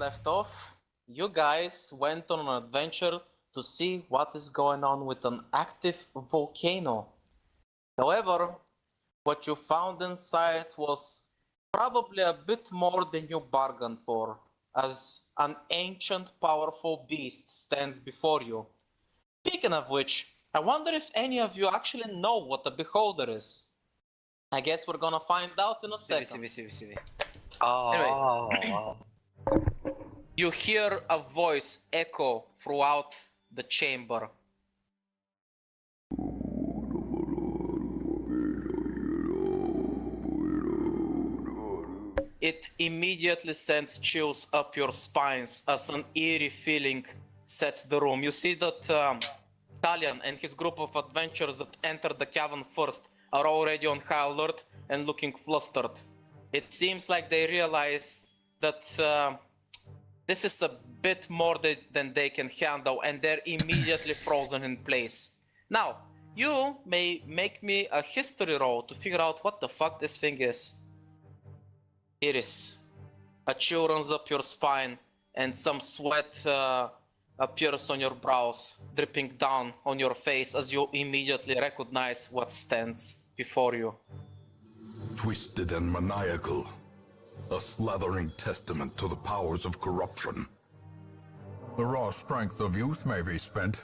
left off, you guys went on an adventure to see what is going on with an active volcano. However, what you found inside was probably a bit more than you bargained for, as an ancient, powerful beast stands before you. Speaking of which, I wonder if any of you actually know what a beholder is. I guess we're gonna find out in a second. Sibby. Oh. Anyway. You hear a voice echo throughout the chamber. It immediately sends chills up your spines as an eerie feeling sets the room. You see that Talion and his group of adventurers that entered the cavern first are already on high alert and looking flustered. It seems like they realize that this is a bit more than they can handle, and they're immediately frozen in place. Now, you may make me a history roll to figure out what the fuck this thing is. Iris, a chill runs up your spine, and some sweat appears on your brows, dripping down on your face as you immediately recognize what stands before you. Twisted and maniacal. A slathering testament to the powers of corruption. The raw strength of youth may be spent,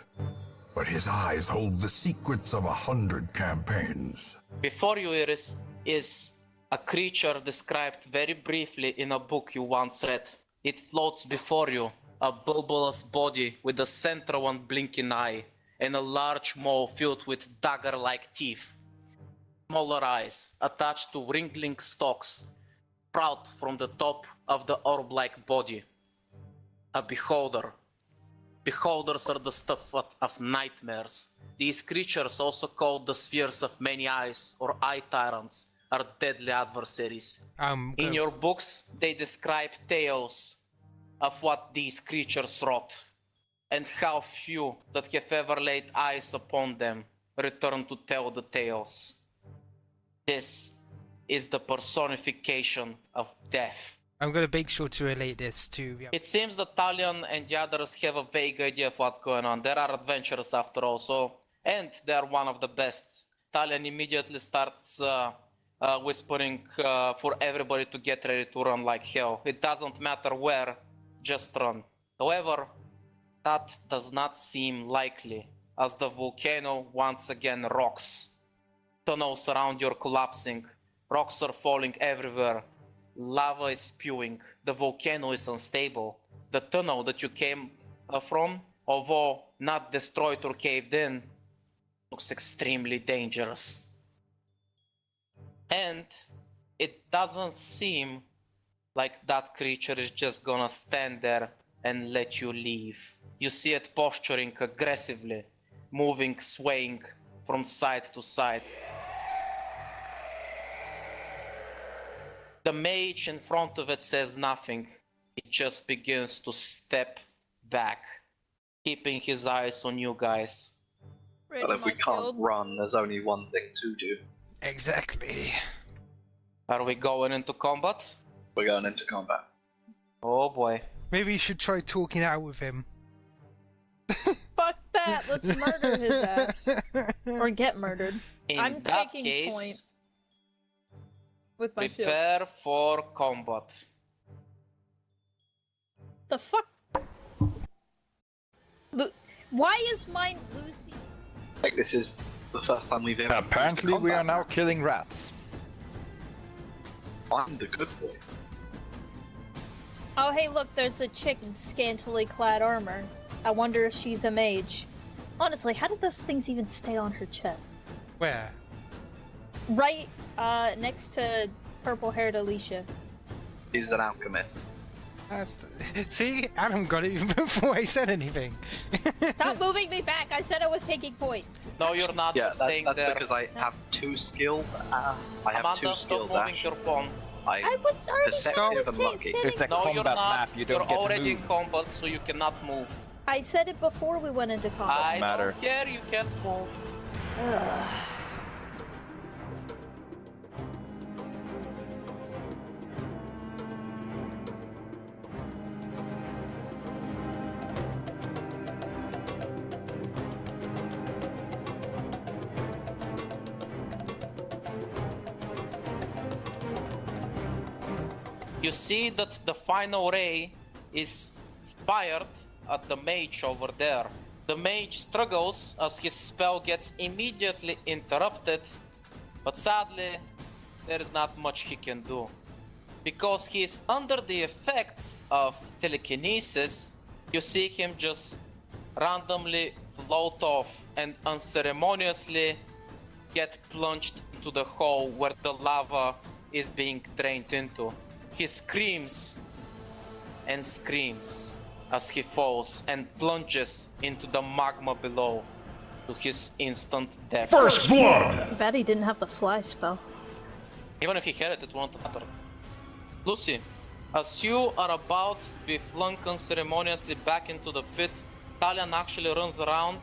but his eyes hold the secrets of 100 campaigns. Before you, Iris, is a creature described very briefly in a book you once read. It floats before you, a bulbous body with a central unblinking eye, and a large maw filled with dagger-like teeth. Smaller eyes, attached to wriggling stalks, sprout from the top of the orb-like body. A beholder. Beholders are the stuff of nightmares. These creatures, also called the spheres of many eyes or eye tyrants, are deadly adversaries. In your books, they describe tales of what these creatures wrought, and how few that have ever laid eyes upon them return to tell the tales. This is the personification of death. I'm gonna make sure to relate this to... It seems that Talion and the others have a vague idea of what's going on. There are adventurers after all, so... And they are one of the best. Talion immediately starts whispering for everybody to get ready to run like hell. It doesn't matter where, just run. However, that does not seem likely, as the volcano once again rocks. Tunnels around you are collapsing. Rocks are falling everywhere. Lava is spewing. The volcano is unstable. The tunnel that you came from, although not destroyed or caved in, looks extremely dangerous. And it doesn't seem like that creature is just gonna stand there and let you leave. You see it posturing aggressively, moving, swaying from side to side. The mage in front of it says nothing. It just begins to step back, keeping his eyes on you guys. But if we can't run, there's only one thing to do. Exactly. Are we going into combat? We're going into combat. Oh boy. Maybe you should try talking out with him. Fuck that! Let's murder his ass. Or get murdered. In that case, point with my shield. prepare for combat. The fuck? Why is mine Lucy? Like, this is the first time we've ever... Apparently we are now killing rats. I'm the good boy. Oh hey look, there's a chick in scantily clad armor. I wonder if she's a mage. Honestly, how did those things even stay on her chest? Where? Right, next to purple-haired Alyssia. He's an alchemist. See? Adam got it even before I said anything. Stop moving me back! I said I was taking point. No, you're not. Yeah, staying that's there. because I have two skills. I have Amanda, two skills, stop moving Ash. your pawn. I was already Perceptive and lucky. It's a No, you're combat not. map, you You're don't get to already in move. combat, so you cannot move. I said it before we went into combat. I matter. don't care, you can't move. Ugh. You see that the final ray is fired at the mage over there. The mage struggles as his spell gets immediately interrupted, but sadly, there is not much he can do. Because he is under the effects of telekinesis, you see him just randomly float off and unceremoniously get plunged into the hole where the lava is being drained into. He screams and screams as he falls and plunges into the magma below to his instant death. First blood! Too bad he didn't have the fly spell. Even if he had it, it won't matter. Lucy, as you are about to be flung unceremoniously back into the pit, Talion actually runs around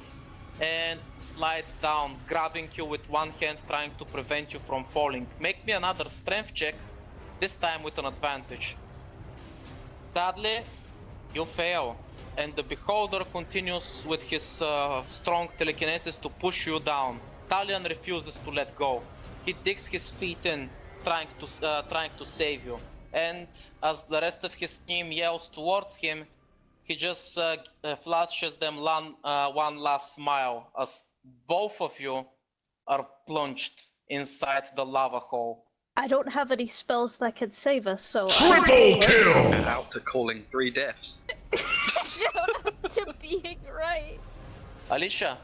and slides down, grabbing you with one hand, trying to prevent you from falling. Make me another strength check, this time with an advantage. Sadly, you fail, and the beholder continues with his strong telekinesis to push you down. Talion refuses to let go. He digs his feet in, trying to save you. And as the rest of his team yells towards him, he just flashes them one last smile as both of you are plunged inside the lava hole. I don't have any spells that could save us, so Triple kill! Out to calling 3 deaths. Shut up to being right. Alyssia,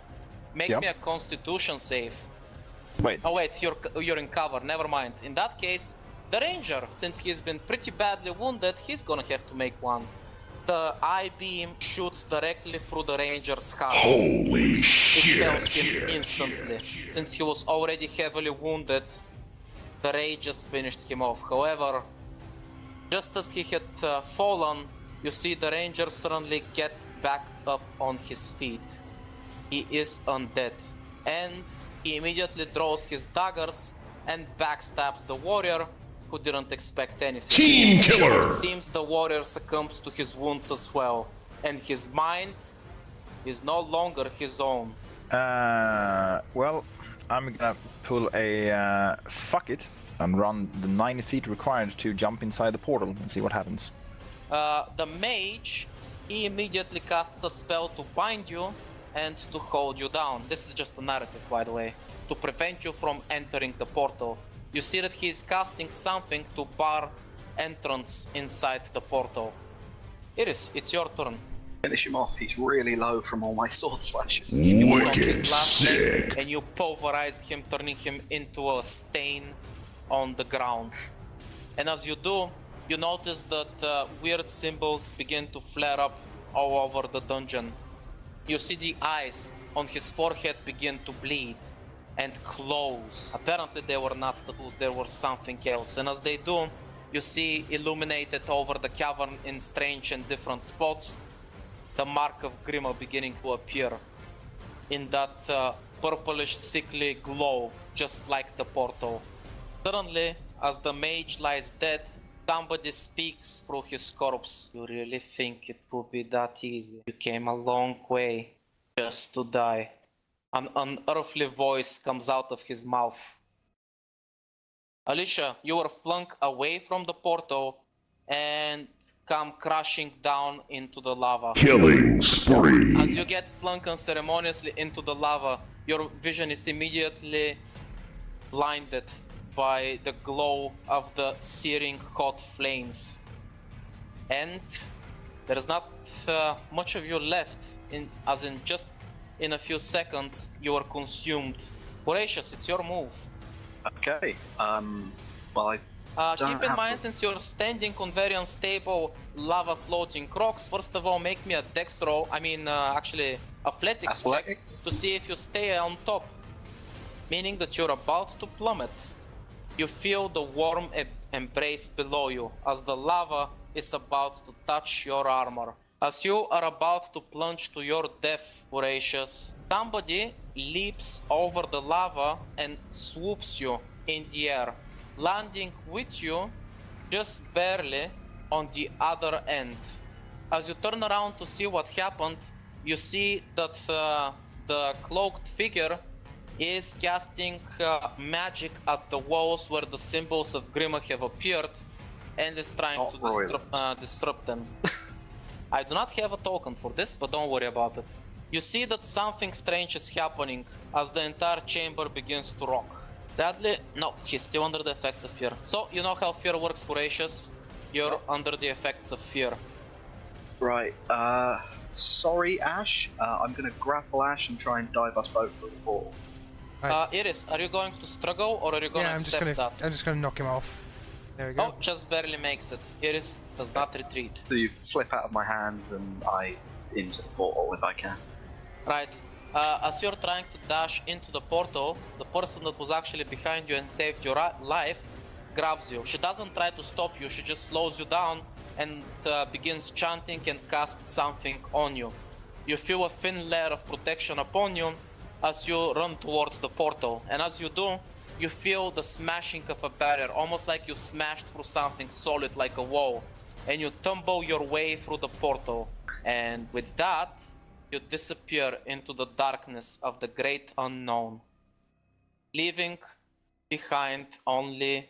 make Yep. me a constitution save. Wait. Oh wait, you're in cover, never mind. In that case, the ranger, since he's been pretty badly wounded, he's gonna have to make one. The I-beam shoots directly through the ranger's heart. Holy It shit! kills him instantly. Since he was already heavily wounded, the ray just finished him off. However, just as he had fallen, you see the ranger suddenly get back up on his feet. He is undead, and he immediately draws his daggers and backstabs the warrior, who didn't expect anything. Team killer! It seems the warrior succumbs to his wounds as well, and his mind is no longer his own. Well, I'm gonna pull a fuck it and run the 9 feet required to jump inside the portal and see what happens. The mage, he immediately casts a spell to bind you and to hold you down. This is just a narrative, by the way, to prevent you from entering the portal. You see that he is casting something to bar entrance inside the portal. Iris, it's your turn. Finish him off, he's really low from all my sword slashes. He was on Wicked his last leg, sick! and you pulverized him, turning him into a stain on the ground. And as you do, you notice that weird symbols begin to flare up all over the dungeon. You see the eyes on his forehead begin to bleed and close. Apparently they were not tattoos, there was something else. And as they do, you see illuminated over the cavern in strange and different spots, the mark of Grima beginning to appear in that purplish sickly glow, just like the portal. Suddenly, as the mage lies dead, somebody speaks through his corpse. You really think it will be that easy? You came a long way just to die. An unearthly voice comes out of his mouth. Alyssia, you were flung away from the portal and come crashing down into the lava. Killing spree! As you get flung unceremoniously into the lava, your vision is immediately blinded by the glow of the searing hot flames. And there's not much of you left, as in just in a few seconds you are consumed. Horatius, it's your move. Okay, well I don't Keep in have mind, to- since you're standing on very unstable lava floating rocks, first of all make me a dex roll, actually athletics check, athletics. to see if you stay on top, meaning that you're about to plummet. You feel the warm embrace below you as the lava is about to touch your armor. As you are about to plunge to your death, Horatius, somebody leaps over the lava and swoops you in the air, landing with you just barely on the other end. As you turn around to see what happened, you see that the cloaked figure is casting magic at the walls where the symbols of Grima have appeared, and is trying Not to royal. disrupt them. I do not have a token for this, but don't worry about it. You see that something strange is happening as the entire chamber begins to rock. Sadly, no, he's still under the effects of fear. So, you know how fear works, Horatius? You're under the effects of fear. Right, sorry, Ash. I'm gonna grapple Ash and try and dive us both through the portal. Iris, are you going to struggle or are you going Yeah, to accept that? I'm just gonna knock him off. There we go. Oh, just barely makes it. Iris does not retreat. So you slip out of my hands and I into the portal if I can. Right. As you're trying to dash into the portal, the person that was actually behind you and saved your life grabs you. She doesn't try to stop you, she just slows you down and begins chanting and casts something on you. You feel a thin layer of protection upon you as you run towards the portal, and as you do, you feel the smashing of a barrier, almost like you smashed through something solid like a wall, and you tumble your way through the portal, and with that, you disappear into the darkness of the great unknown, leaving behind only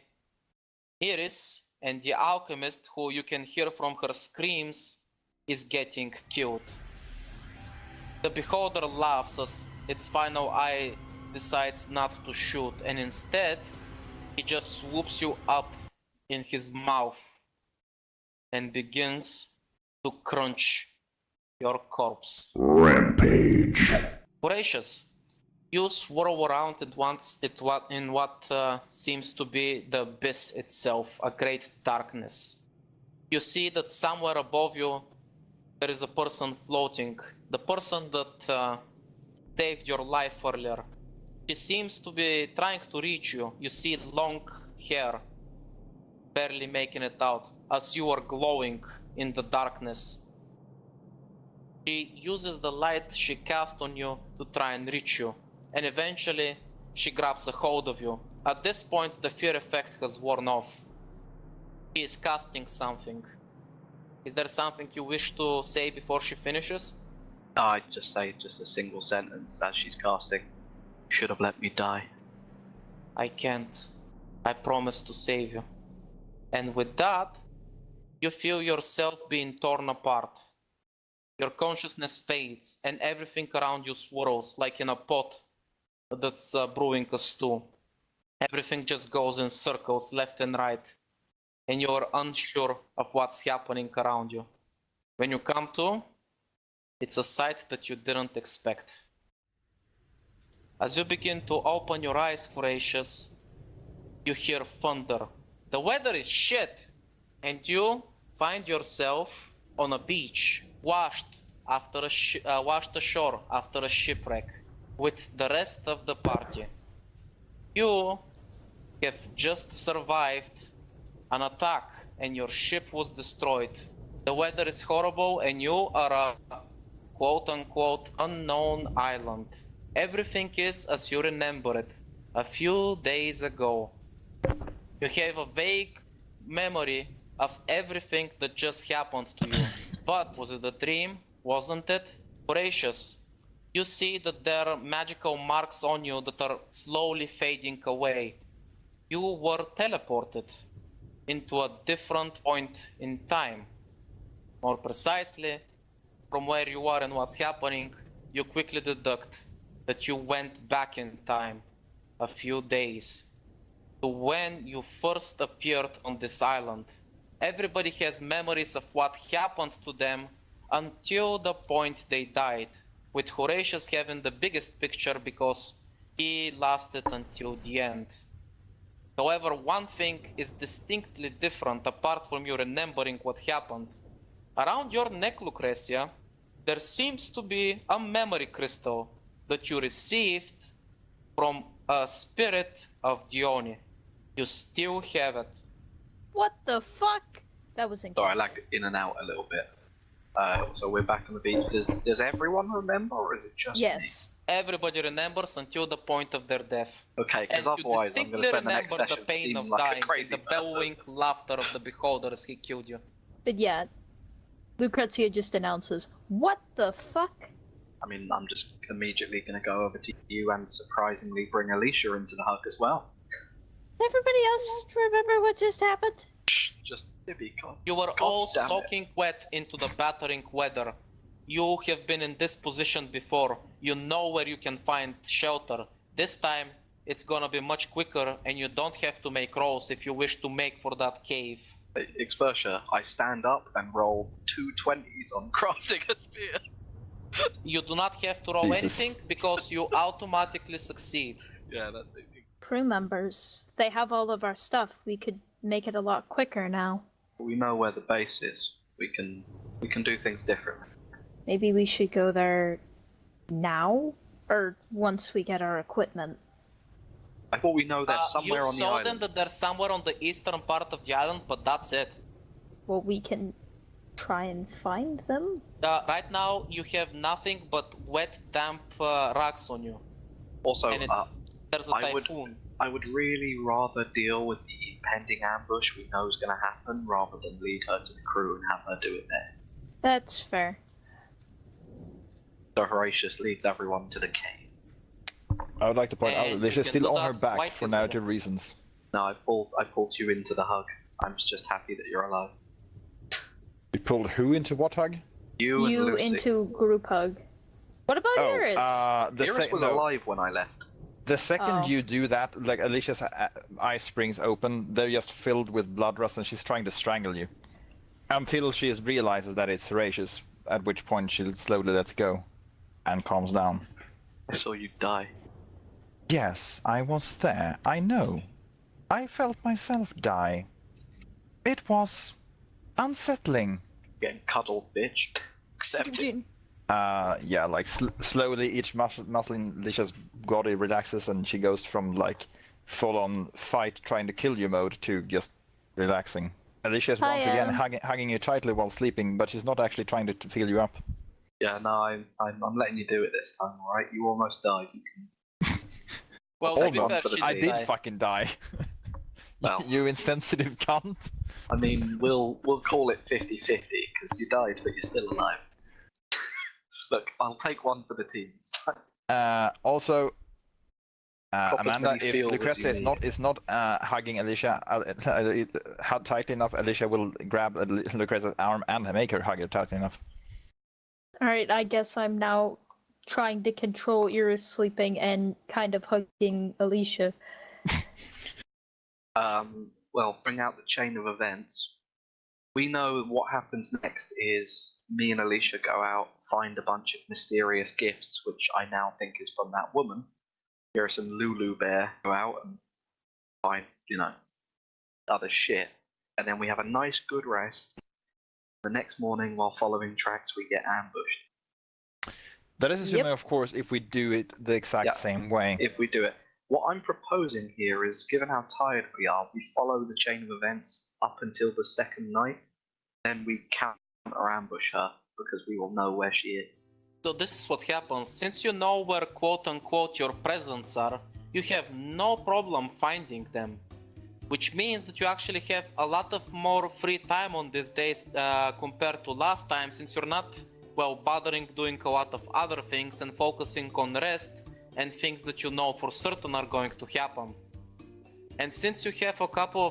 Iris and the alchemist, who you can hear from her screams is getting killed. The beholder laughs as its final eye decides not to shoot, and instead he just swoops you up in his mouth and begins to crunch your corpse. Rampage. Horatius, you swirl around in what seems to be the abyss itself, a great darkness. You see that somewhere above you there is a person floating, the person that saved your life earlier. She seems to be trying to reach you. You see long hair, barely making it out as you are glowing in the darkness. She uses the light she cast on you to try and reach you, and eventually she grabs a hold of you. At this point, the fear effect has worn off. She is casting something. Is there something you wish to say before she finishes? I'd just say just a single sentence as she's casting. You should have let me die. I can't. I promise to save you. And with that, you feel yourself being torn apart. Your consciousness fades and everything around you swirls like in a pot that's brewing a stew. Everything just goes in circles left and right, and you're unsure of what's happening around you. When you come to, it's a sight that you didn't expect. As you begin to open your eyes, Horatius, you hear thunder. The weather is shit, and you find yourself on a beach, washed ashore after a shipwreck, with the rest of the party. You have just survived an attack, and your ship was destroyed. The weather is horrible, and you are a quote-unquote unknown island. Everything is as you remember it, a few days ago. You have a vague memory of everything that just happened to you. But was it a dream? Wasn't it? Horatius, you see that there are magical marks on you that are slowly fading away. You were teleported into a different point in time. More precisely, from where you are and what's happening, you quickly deduct that you went back in time a few days to when you first appeared on this island. Everybody has memories of what happened to them until the point they died, with Horatius having the biggest picture because he lasted until the end. However, one thing is distinctly different apart from you remembering what happened. Around your neck, Lucretia, there seems to be a memory crystal that you received from a spirit of Dione. You still have it. What the fuck? That was incredible. Sorry, I lag in and out a little bit. So we're back on the beach. Does everyone remember, or is it just Yes. Everybody remembers until the point of their death. me? Okay, because And you otherwise I'm going to distinctly spend the next remember session the pain seeming of like dying a crazy and the bellowing person. laughter of the beholder as he killed you. But yeah, Lucretia just announces, "What the fuck?" I mean, I'm just immediately going to go over to you and surprisingly bring Alyssia into the hug as well. Does everybody else remember what just happened? Just Sibby, God. You were God all damn it. soaking wet into the battering weather. You have been in this position before. You know where you can find shelter. This time, it's gonna be much quicker, and you don't have to make rolls if you wish to make for that cave. Expertia, I stand up and roll 2 20s on crafting a spear. You do not have to roll Jesus. anything because you automatically succeed. Yeah, that's it. Crew members, they have all of our stuff. We could make it a lot quicker now. We know where the base is. We can do things differently. Maybe we should go there now? Or once we get our equipment? I thought we know there's somewhere you on the saw them island. that they're somewhere on the eastern part of the island, but that's it. Well, we can try and find them? Right now, you have nothing but wet, damp rocks on you. Also, And there's a I would- typhoon. I would really rather deal with the impending ambush we know is going to happen rather than lead her to the crew and have her do it there. That's fair. So Horatius leads everyone to the cave. I would like to point out And that you Alyssa's can still do on her that back quite for easily. narrative reasons. No, I pulled you into the hug. I'm just happy that you're alive. You pulled who into what hug? You and You Lucy. into group hug. What about Iris? Iris was alive when I left. The second Oh. you do that, like Alicia's eye springs open, they're just filled with blood rust and she's trying to strangle you. Until she realizes that it's Horatius, at which point she slowly lets go and calms down. I saw you die. Yes, I was there, I know. I felt myself die. It was unsettling. Getting cuddled, bitch. Accept it. Yeah, like slowly each muscle in Alicia's body relaxes and she goes from like full-on fight trying to kill you mode to just relaxing. Alicia is once again hugging you tightly while sleeping, but she's not actually trying to feel you up. Yeah, no, I'm letting you do it this time, alright? You almost died. You can... Well, to be Almost. fair, she I did died. fucking die. Well. You insensitive cunt. I mean, we'll call it 50-50, because you died, but you're still alive. Look, I'll take one for the team this time. Also, Cop as Amanda, many if feels as Lucretia you is not hugging Alyssia tightly enough, Alyssia will grab Lucretia's arm and make her hug her tightly enough. Alright, I guess I'm now trying to control Iris sleeping and kind of hugging Alyssia. Well, bring out the chain of events. We know what happens next is me and Alyssia go out, find a bunch of mysterious gifts, which I now think is from that woman. Iris and Lulu Bear go out and find, other shit. And then we have a nice good rest. The next morning, while following tracks, we get ambushed. That is assuming, of course, if we do it the exact same way. If we do it. What I'm proposing here is, given how tired we are, we follow the chain of events up until the second night, then we counter ambush her, because we will know where she is. So this is what happens. Since you know where quote-unquote your presents are, you have no problem finding them. Which means that you actually have a lot of more free time on these days compared to last time, since you're not, bothering doing a lot of other things and focusing on rest and things that you know for certain are going to happen. And since you have a couple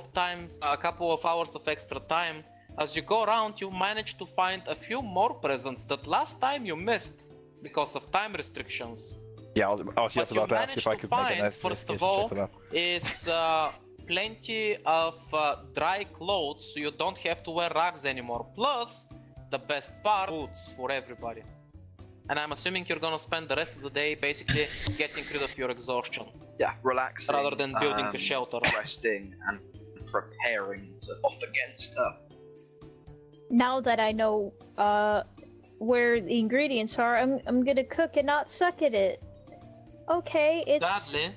of hours of extra time, as you go around, you manage to find a few more presents that last time you missed because of time restrictions. Yeah, I was just What about to ask if I could make a nice first of investigation all, check for that. is plenty of dry clothes, so you don't have to wear rags anymore. Plus, the best part, boots for everybody. And I'm assuming you're gonna spend the rest of the day basically getting rid of your exhaustion, Yeah, relaxing. rather than building a shelter. Resting and preparing to off against her. Now that I know where the ingredients are, I'm gonna cook and not suck at it. Okay, it's Sadly,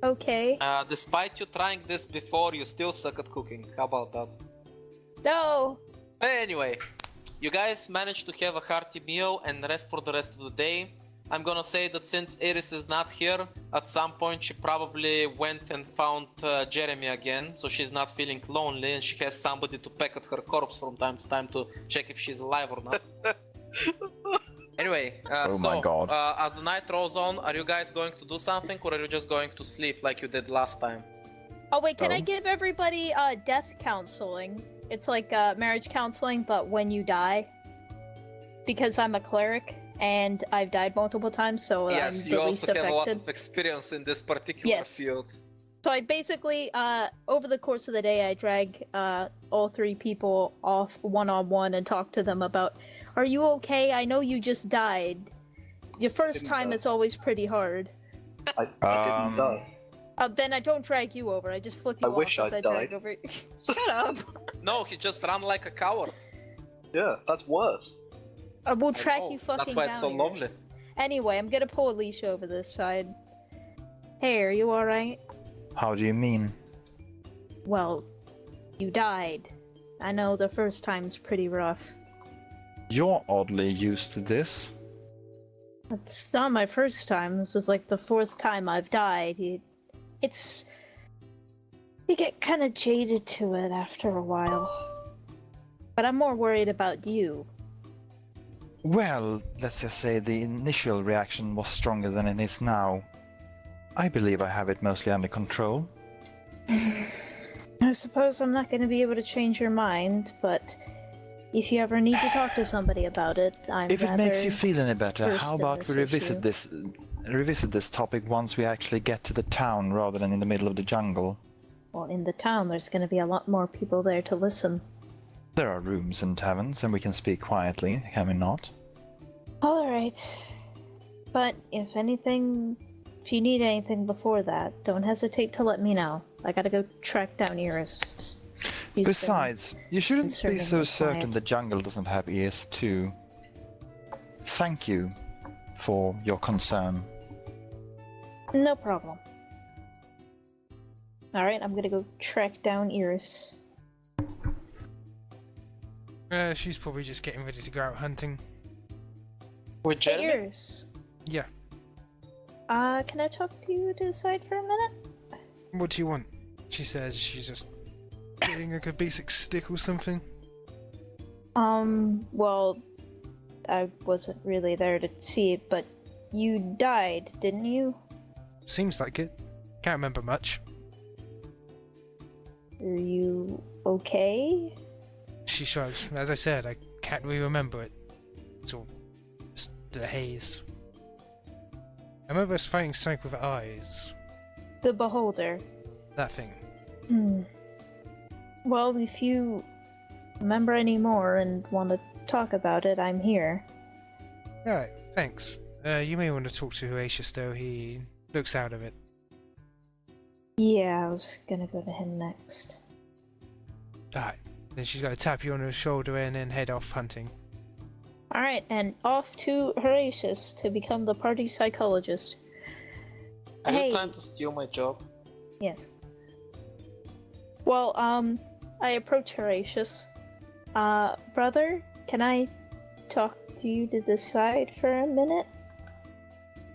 okay. despite you trying this before, you still suck at cooking. How about that? No. Anyway, you guys managed to have a hearty meal and rest for the rest of the day. I'm gonna say that since Iris is not here, at some point she probably went and found Jeremy again, so she's not feeling lonely and she has somebody to peck at her corpse from time to time to check if she's alive or not. Anyway, Oh my God. as the night rolls on, are you guys going to do something or are you just going to sleep like you did last time? Oh wait, can I Oh. give everybody death counseling? It's like marriage counseling, but when you die. Because I'm a cleric, and I've died multiple times, so Yes, I'm you the least also have a lot affected. of experience in this particular Yes. field. So I basically, over the course of the day, I drag all three people off one-on-one and talk to them about, are you okay? I know you just died. Your first Didn't time die. is always pretty hard. I didn't die. Then I don't drag you over. I just flick you I off wish as I I drag died. over. Shut up. No, he just ran like a coward. Yeah, that's worse. I will I track know. you fucking That's why down. it's so Iris. lovely. Anyway, I'm gonna pull Alyssia over this side. Hey, are you alright? How do you mean? Well, you died. I know the first time's pretty rough. You're oddly used to this. It's not my first time. This is like the fourth time I've died. It's... You get kind of jaded to it after a while. But I'm more worried about you. Well, let's just say the initial reaction was stronger than it is now. I believe I have it mostly under control. I suppose I'm not going to be able to change your mind, but if you ever need to talk to somebody about it, I'm If it makes you rather feel any better, versed how in about this we revisit issue. revisit this topic once we actually get to the town rather than in the middle of the jungle? Well, in the town, there's going to be a lot more people there to listen. There are rooms and taverns, and we can speak quietly, can we not? Alright. But if you need anything before that, don't hesitate to let me know. I gotta go track down Iris. She's Besides, you shouldn't be conserving so the certain quiet. the jungle doesn't have ears too. Thank you for your concern. No problem. Alright, I'm gonna go track down Iris. She's probably just getting ready to go out hunting. With Hey, Jeremy? Iris. Yeah. Can I talk to you to the side for a minute? What do you want? She says she's just getting like a basic stick or something. Well, I wasn't really there to see it, but you died, didn't you? Seems like it. Can't remember much. Are you okay? She shrugs. As I said, I can't really remember it. It's all just the haze. I remember us fighting something with eyes. The Beholder. That thing. Well, if you remember any more and want to talk about it, I'm here. Alright, thanks. You may want to talk to Horatius though, he looks out of it. Yeah, I was gonna go to him next. Alright. Then she's got to tap you on the shoulder and then head off hunting. Alright, and off to Horatius to become the party psychologist. Are Hey. you trying to steal my job? Yes. Well, I approach Horatius. Brother, can I talk to you to the side for a minute?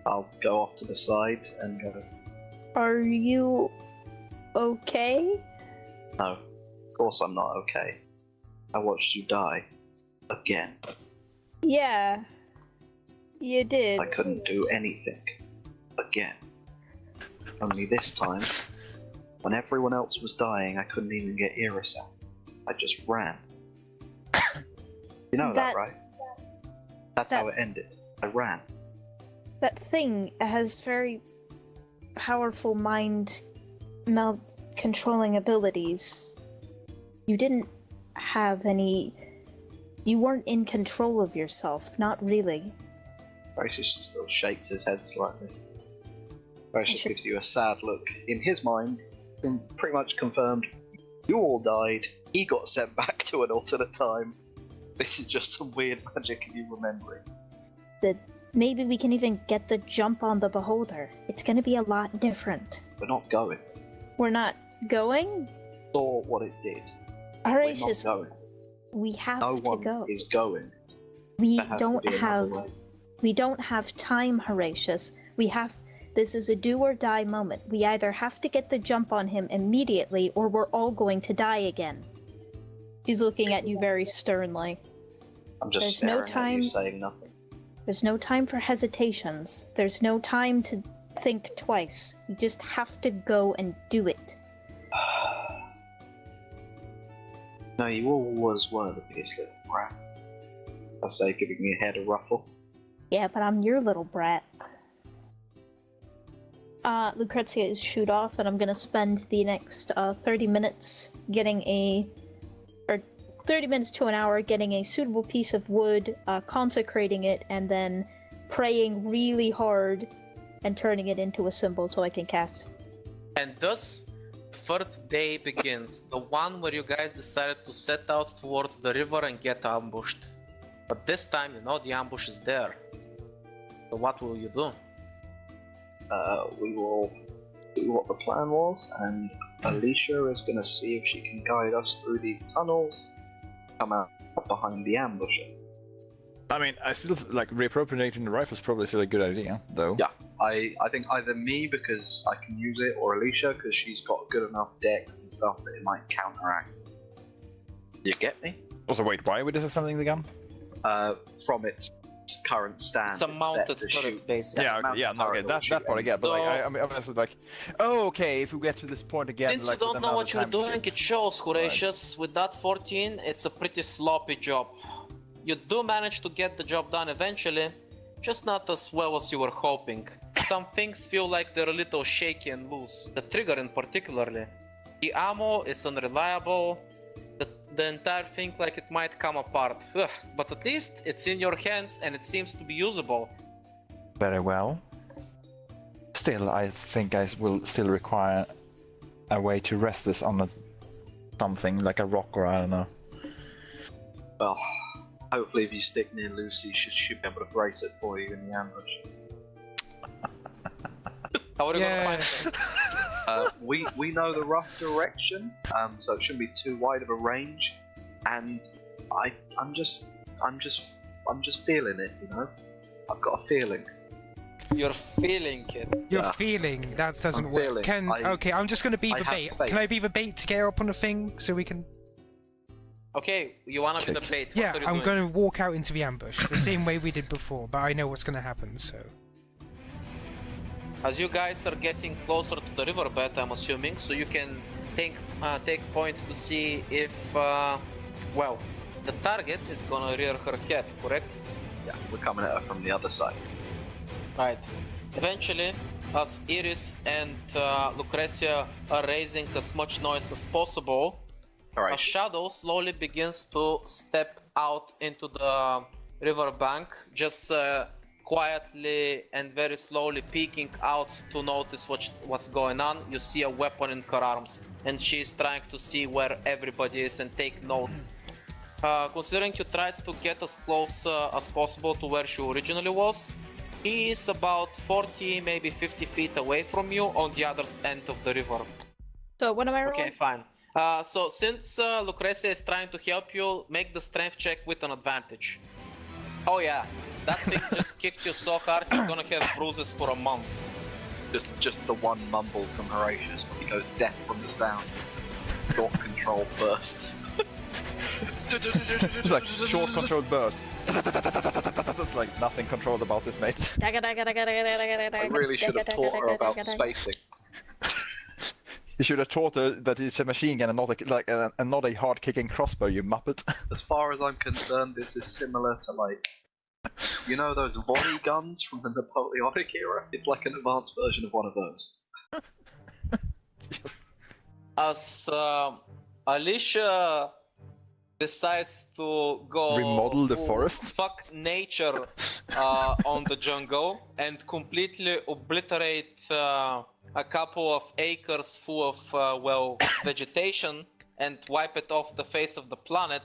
I'll go off to the side and go, Are you okay? no, of course I'm not okay. I watched you die. Again. Yeah. You did. I couldn't do anything. Again. Only this time, when everyone else was dying, I couldn't even get Iris out. I just ran. You know that, That- right? That's how it ended. I ran. That thing has very powerful mind controlling abilities. You didn't have any. You weren't in control of yourself, not really. Horatius still shakes his head slightly. Horatius should- gives you a sad look. In his mind, been pretty much confirmed. You all died. He got sent back to an alternate time. This is just some weird magic of you remembering. Maybe we can even get the jump on the Beholder. It's gonna be a lot different. We're not going. We're not going? Saw what it did. Horatius, We're not going. we have No to one go. is going. We There has to don't be another have way. we don't have time, Horatius. This is a do or die moment. We either have to get the jump on him immediately or we're all going to die again. He's looking at you very sternly. I'm just There's no staring at time- you, saying nothing. There's no time for hesitations. There's no time to think twice. You just have to go and do it. No, you always were the biggest little brat. I say, giving your head a ruffle. Yeah, but I'm your little brat. Lucretia is shoot off, and I'm gonna spend the next 30 minutes getting or 30 minutes to an hour getting a suitable piece of wood, consecrating it, and then praying really hard and turning it into a symbol so I can cast. And thus, third day begins, the one where you guys decided to set out towards the river and get ambushed. But this time, you know the ambush is there. So what will you do? We will see what the plan was, and Alyssia is going to see if she can guide us through these tunnels, come out behind the ambusher. I mean, I still like reappropriating the rifle is probably still a good idea, though. Yeah, I think either me because I can use it, or Alyssia because she's got good enough decks and stuff that it might counteract. You get me? Also, wait, why would this assembling the gun? From its current stand. It's a mounted to turret, shoot. basically. Yeah, okay, yeah, no, okay, that part I get, but So- like, I mean, I was like, oh, okay, if we get to this point again, Since like, you with don't know another what you're time doing, skip. it shows, Horatius. With that 14, it's a pretty sloppy job. You do manage to get the job done eventually, just not as well as you were hoping. Some things feel like they're a little shaky and loose. The trigger in particularly. The ammo is unreliable. The entire thing like it might come apart. Ugh, but at least it's in your hands and it seems to be usable. Very well. Still, I think I will still require a way to rest this on something like a rock or I don't know. Well, hopefully if you stick near Lucy, she should be able to brace it for you in the ambush. How are you Yeah. gonna find them? We know the rough direction, so it shouldn't be too wide of a range, and I'm just feeling it, you know. I've got a feeling. You're feeling it. You're Yeah. feeling that doesn't I'm work. feeling. Okay, I'm just gonna be I the have bait. faith. Can I be the bait to get up on the thing so we can? Okay, you wanna be the bait. What Yeah, are you I'm doing? gonna walk out into the ambush the same way we did before, but I know what's gonna happen. So As you guys are getting closer to the riverbed, I'm assuming, so you can take point to see if, well, the target is gonna rear her head, correct? Yeah, we're coming at her from the other side. Right. Eventually, as Iris and Lucretia are raising as much noise as possible, All a right. shadow slowly begins to step out into the riverbank, just quietly and very slowly peeking out to notice what's going on. You see a weapon in her arms, and she's trying to see where everybody is and take note. Considering you tried to get as close as possible to where she originally was, she is about 40, maybe 50 feet away from you on the other end of the river. So what am I rolling? Okay, fine. So since Lucretia is trying to help you, make the strength check with an advantage. Oh yeah, that thing just kicked you so hard you're gonna have bruises for a month. Just the one mumble from Horatius when he goes deaf from the sound. Thought control bursts. It's like short controlled burst. It's like nothing controlled about this, mate. I really should have taught her about spacing. You should have taught her that it's a machine gun and not a hard kicking crossbow, you muppet. As far as I'm concerned, this is similar to like, you know those volley guns from the Napoleonic era? It's like an advanced version of one of those. As Alyssia decides to go Remodel the full forest? fuck nature on the jungle and completely obliterate a couple of acres full of well, vegetation and wipe it off the face of the planet.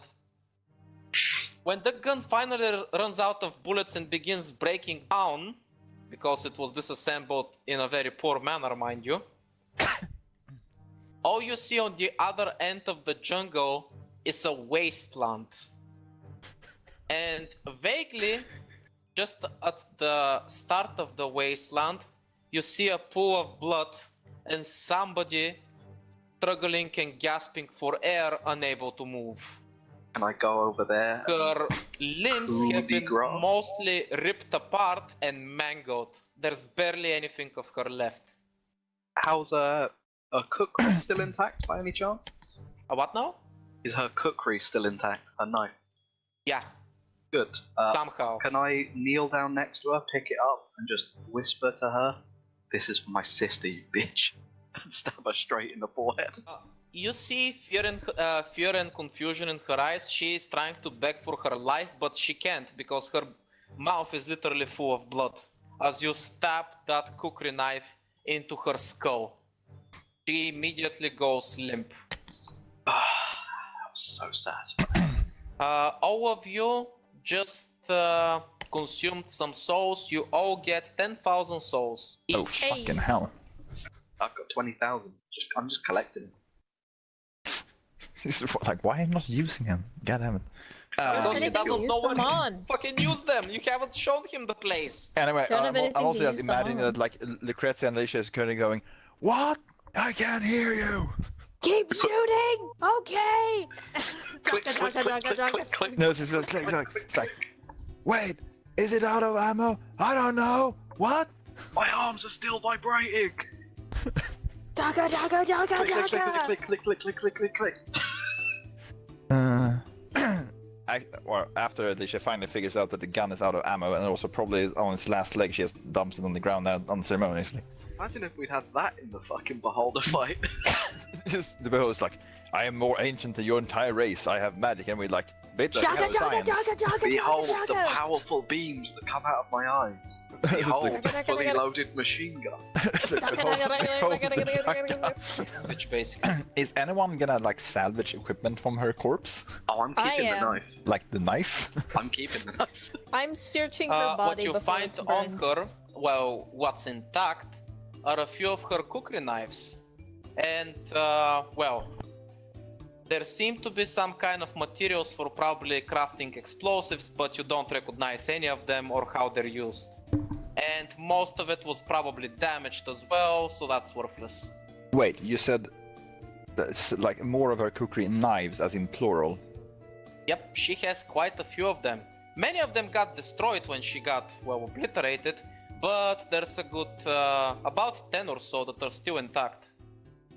When the gun finally runs out of bullets and begins breaking down, because it was disassembled in a very poor manner, mind you, all you see on the other end of the jungle is a wasteland. And vaguely, just at the start of the wasteland, you see a pool of blood and somebody struggling and gasping for air, unable to move. Can I go over there? Her limbs have Coup de been grace. mostly ripped apart and mangled. There's barely anything of her left. How's a cook still intact by any chance? What now? Is her cookery still intact? Her knife? Yeah, Good. somehow. Can I kneel down next to her, pick it up, and just whisper to her, "This is for my sister, you bitch," and stab her straight in the forehead? You see fear and confusion in her eyes. She is trying to beg for her life, but she can't because her mouth is literally full of blood. As you stab that cookery knife into her skull, she immediately goes limp. That was so satisfying. All of you just consumed some souls. You all get 10,000 souls each. Oh fucking hell! I've got 20,000. I'm just collecting. This is like, why am I not using him? God damn it. Because he doesn't know what on. fucking use them. You haven't shown him the place. Anyway, Don't have I'm anything also to just use them imagining on. that like Lucretia and Alyssia is currently going, "What? I can't hear you." Keep shooting! Okay! Click, click, click, click, click, click. No, it's like, wait, is it out of ammo? I don't know. What? My arms are still vibrating. Daga, daga, daga, Click, click, daga! click, click, click, click, click, click, click. After Alyssia finally figures out that the gun is out of ammo and also probably on its last leg, she just dumps it on the ground now unceremoniously. Imagine if we'd had that in the fucking Beholder fight. Just the beholder's like, I am more ancient than your entire race. I have magic, and we're like, bitch, you Daga, have daga, science. daga, daga, Behold daga, the daga! powerful beams that come out of my eyes. Behold the fully loaded machine gun. Which basically. Is anyone gonna like salvage equipment from her corpse? Oh, I'm I keeping the am. knife. Like the knife? I'm keeping the knife. I'm searching her What body you before find it's on burned. her, well, what's intact, are a few of her cookery knives. And, well, there seem to be some kind of materials for probably crafting explosives, but you don't recognize any of them or how they're used. And most of it was probably damaged as well, so that's worthless. Wait, you said that's like more of her cookery knives, as in plural. Yep, she has quite a few of them. Many of them got destroyed when she got, well, obliterated, but there's a good, about 10 or so that are still intact.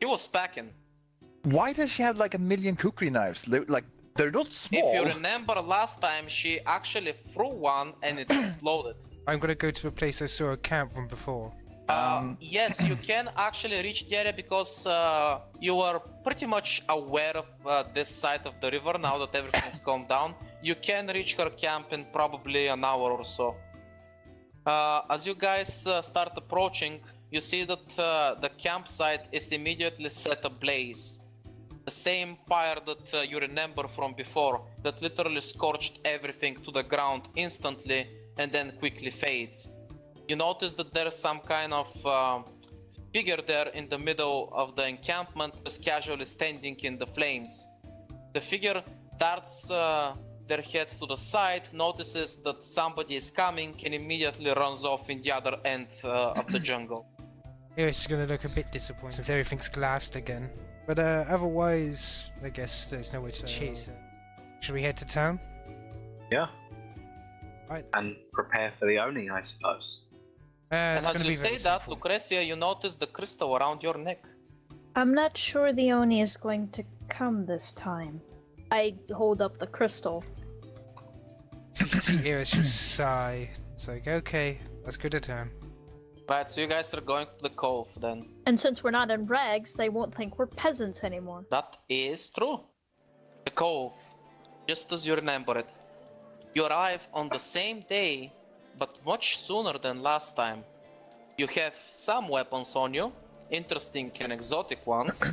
She was packing. Why does she have like 1,000,000 cookery knives? They're not small. If you remember last time, she actually threw one and it exploded. I'm gonna go to a place I saw a camp from before. Yes, you can actually reach the area because you are pretty much aware of this side of the river now that everything's calmed down. You can reach her camp in probably an hour or so. As you guys start approaching, you see that the campsite is immediately set ablaze. The same fire that you remember from before, that literally scorched everything to the ground instantly and then quickly fades. You notice that there's some kind of figure there in the middle of the encampment, just casually standing in the flames. The figure darts their head to the side, notices that somebody is coming, and immediately runs off in the other end of the jungle. Iris is gonna look a bit disappointed since everything's glassed again. But otherwise, I guess there's nowhere to chase her. Should we head to town? Yeah. Right. And prepare for the Oni, I suppose. And It's as gonna you be very say that, simple. Lucretia, you notice the crystal around your neck. I'm not sure the Oni is going to come this time. I hold up the crystal. So you can see Iris just sigh. It's like, okay, let's go to town. Right, so you guys are going to the cove then. And since we're not in rags, they won't think we're peasants anymore. That is true. The cove, just as you remember it. You arrive on the same day, but much sooner than last time. You have some weapons on you, interesting and exotic ones,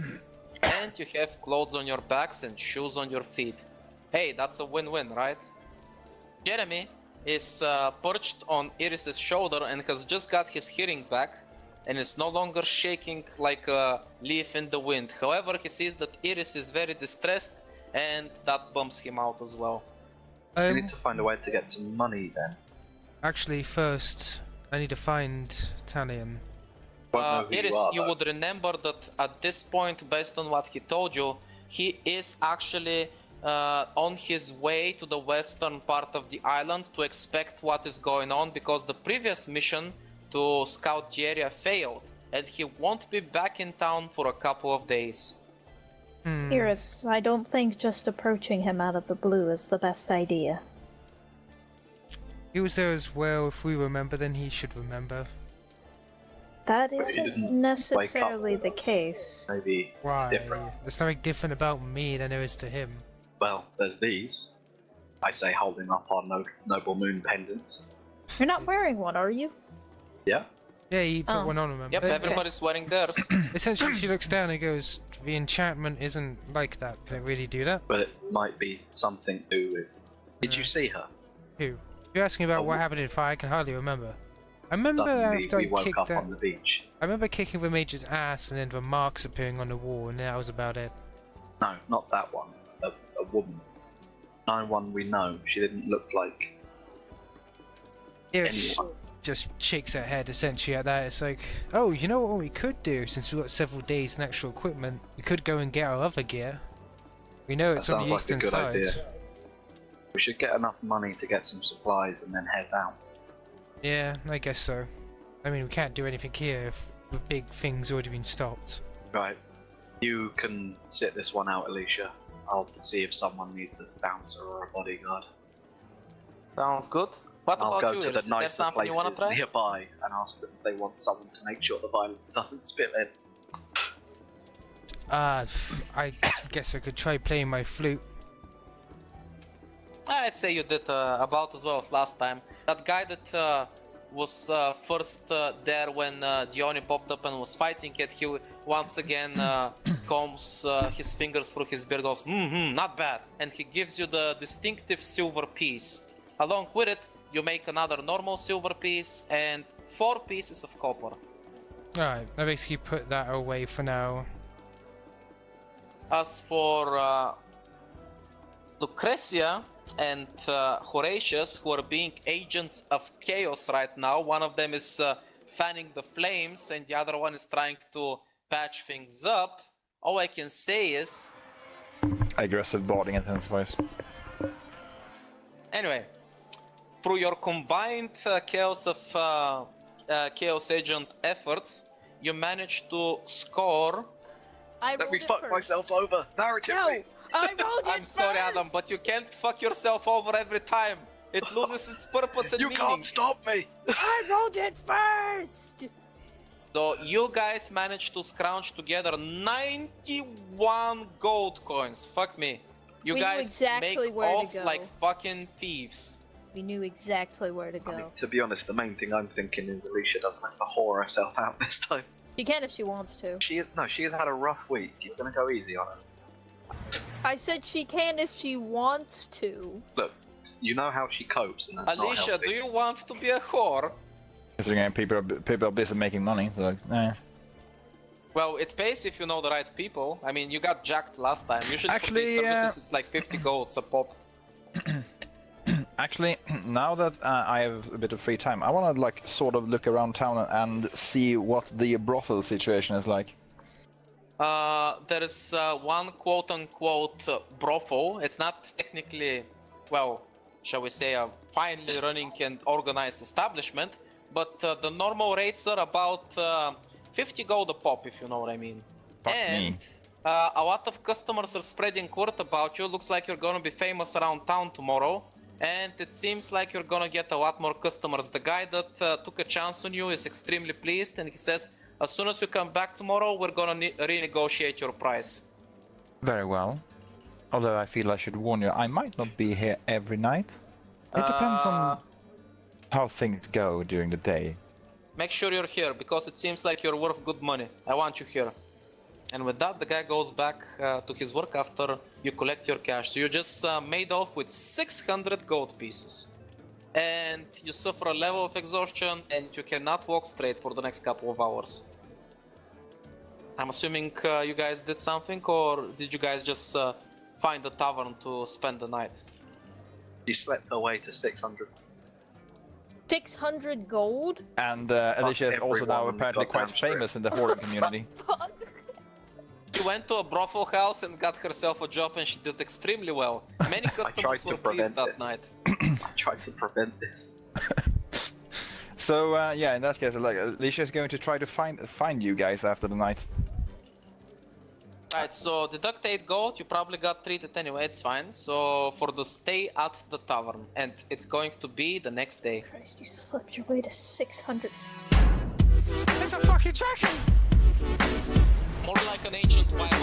and you have clothes on your backs and shoes on your feet. Hey, that's a win-win, right? Jeremy is perched on Iris's shoulder and has just got his hearing back and is no longer shaking like a leaf in the wind. However, he sees that Iris is very distressed and that bums him out as well. We need to find a way to get some money then. Actually, first, I need to find Talion. Won't know who Iris, are, you though. would remember that at this point, based on what he told you, he is actually on his way to the western part of the island to expect what is going on, because the previous mission to scout the area failed and he won't be back in town for a couple of days. Iris, I don't think just approaching him out of the blue is the best idea. He was there as well. If we remember, then he should remember. That But he isn't didn't necessarily wake up. the case. Maybe it's Why? different. There's nothing different about me than there is to him. Well, there's these. I say holding up our noble moon pendants. You're not wearing one, are you? Yeah? Yeah, he put Oh. one on, remember? Yep, But, everybody's wearing theirs. essentially, she looks down and goes, the enchantment isn't like that. Can it really do that? But it might be something to do with... Did you see her? Who? You're asking about Oh, what happened in fire, I can hardly remember. I remember Suddenly after we I woke kicked up that... on the beach. I remember kicking the mage's ass and then the marks appearing on the wall, and that was about it. No, not that one. A woman. No one we know. She didn't look like Iris anyone. just shakes her head essentially at that. It's like, oh, you know what we could do, since we've got several days and extra equipment? We could go and get our other gear. We know That it's on sounds the like a eastern good side. idea. We should get enough money to get some supplies and then head out. Yeah, I guess so. I mean, we can't do anything here if the big thing's already been stopped. Right. You can sit this one out, Alyssia. I'll see if someone needs a bouncer or a bodyguard. Sounds good. What I'll about go you? to the Is there nicer something you wanna places try? nearby and ask them if they want someone to make sure the violence doesn't spill in. I guess I could try playing my flute. I'd say you did about as well as last time. That guy that was first there when Dione popped up and was fighting it, he once again combs his fingers through his beard, goes, not bad. And he gives you the distinctive silver piece. Along with it, you make another normal silver piece and 4 pieces of copper. Alright, I basically put that away for now. As for Lucretia and Horatius, who are being agents of chaos right now, one of them is fanning the flames and the other one is trying to patch things up. All I can say is... Aggressive boarding intensifies. Anyway, through your combined chaos agent efforts, you managed to score... I Let rolled me it fuck first. myself over narratively! No, I rolled it I'm sorry, first! Adam, but you can't fuck yourself over every time. It loses its purpose and You meaning. can't stop me! I rolled it first! So you guys managed to scrounge together 91 gold coins. Fuck me. You We knew guys exactly make where to off go. like fucking thieves. We knew exactly where to I mean, go. to be honest, the main thing I'm thinking is Alyssia doesn't have to whore herself out this time. She can if she wants to. She has had a rough week. You're gonna go easy on her. I said she can if she wants to. Look, you know how she copes, and that's not Alyssia, healthy. do you want to be a whore? Considering people are busy making money, so Well, it pays if you know the right people. I mean, you got jacked last time. Usually for Actually, these services, it's like 50 golds a pop. Actually, now that I have a bit of free time, I want to like sort of look around town and see what the brothel situation is like. There is one quote-unquote brothel. It's not technically, well, shall we say, a finely running and organized establishment, but the normal rates are about 50 gold a pop, if you know what I mean. Fuck and me. a lot of customers are spreading word about you. Looks like you're gonna be famous around town tomorrow. And it seems like you're gonna get a lot more customers. The guy that took a chance on you is extremely pleased, and he says, as soon as you come back tomorrow, we're gonna renegotiate your price. Very well. Although I feel I should warn you, I might not be here every night. It depends on how things go during the day. Make sure you're here, because it seems like you're worth good money. I want you here. And with that, the guy goes back to his work after you collect your cash. So you just made off with 600 gold pieces. And you suffer a level of exhaustion, and you cannot walk straight for the next couple of hours. I'm assuming you guys did something, or did you guys just find a tavern to spend the night? She slept her way to 600. 600 gold? And Alyssia is also now everyone apparently got quite down straight. famous in the whoring community. Fuck. She went to a brothel house and got herself a job, and she did extremely well. Many tried customers to were prevent pleased that this. night. I tried to prevent this. So yeah, in that case, like Alyssia is going to try to find you guys after the night. Right, so deduct 8 gold, you probably got treated anyway, it's fine. So for the stay at the tavern, and it's going to be the next day. Jesus Christ, you slept your way to 600. It's a fucking dragon! More like an ancient wild